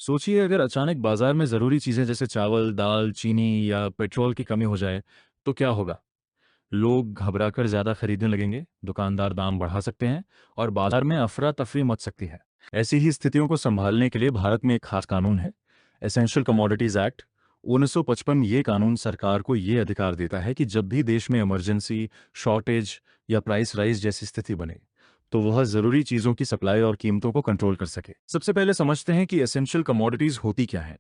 सोचिए अगर अचानक बाजार में ज़रूरी चीज़ें जैसे चावल, दाल, चीनी या पेट्रोल की कमी हो जाए, तो क्या होगा? लोग घबराकर ज़्यादा खरीदने लगेंगे, दुकानदार दाम बढ़ा सकते हैं और बाजार में अफरा-तफरी मच सकती है। ऐसी ही स्थितियों को संभालने के लिए भारत में एक खास कानून है, एसेंशियल कमोडिटीज़ एक्ट 1955। ये कानून सरकार को ये अधिकार देता है कि जब भी देश में इमरजेंसी, शॉर्टेज या प्राइस राइज जैसी स्थिति बने, तो वह ज़रूरी चीज़ों की सप्लाई और कीमतों को कंट्रोल कर सके। सबसे पहले समझते हैं कि एसेंशियल कमोडिटीज़ होती क्या हैं।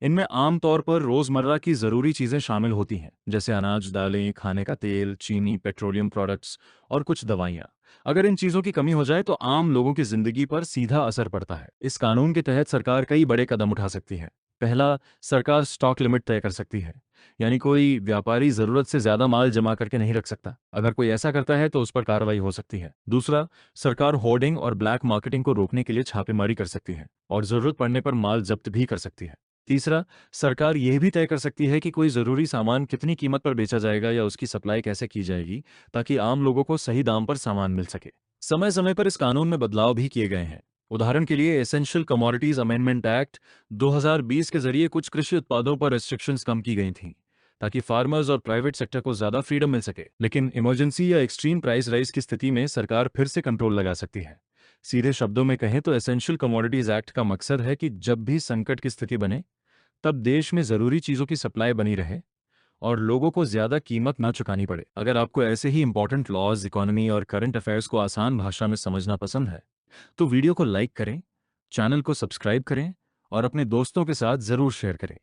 इनमें आम तौर पर रोजमर्रा की जरूरी चीजें शामिल होती हैं, जैसे अनाज, दालें, खाने का तेल, चीनी, पेट्रोलियम प्रोडक्ट्स और कुछ दवाइयाँ। अगर इन चीजों की कमी हो जाए तो आम लोगों की जिंदगी पर सीधा असर पड़ता है। इस कानून के तहत सरकार कई बड़े कदम उठा सकती है। पहला, सरकार स्टॉक लिमिट तय कर सकती है, यानी कोई व्यापारी जरूरत से ज्यादा माल जमा करके नहीं रख सकता। अगर कोई ऐसा करता है तो उस पर कार्रवाई हो सकती है। दूसरा, सरकार होर्डिंग और ब्लैक मार्केटिंग को रोकने के लिए छापेमारी कर सकती है और जरूरत पड़ने पर माल जब्त भी कर सकती है। तीसरा, सरकार यह भी तय कर सकती है कि कोई ज़रूरी सामान कितनी कीमत पर बेचा जाएगा या उसकी सप्लाई कैसे की जाएगी, ताकि आम लोगों को सही दाम पर सामान मिल सके। समय समय पर इस कानून में बदलाव भी किए गए हैं। उदाहरण के लिए एसेंशियल कमोडिटीज अमेंडमेंट एक्ट 2020 के जरिए कुछ कृषि उत्पादों पर रेस्ट्रिक्शंस कम की गई थीं, ताकि फार्मर्स और प्राइवेट सेक्टर को ज़्यादा फ्रीडम मिल सके। लेकिन इमरजेंसी या एक्सट्रीम प्राइस राइज की स्थिति में सरकार फिर से कंट्रोल लगा सकती है। सीधे शब्दों में कहें तो एसेंशियल कमोडिटीज एक्ट का मकसद है कि जब भी संकट की स्थिति बने, तब देश में ज़रूरी चीज़ों की सप्लाई बनी रहे और लोगों को ज़्यादा कीमत ना चुकानी पड़े। अगर आपको ऐसे ही इंपॉर्टेंट लॉज, इकोनॉमी और करंट अफेयर्स को आसान भाषा में समझना पसंद है, तो वीडियो को लाइक करें, चैनल को सब्सक्राइब करें और अपने दोस्तों के साथ ज़रूर शेयर करें।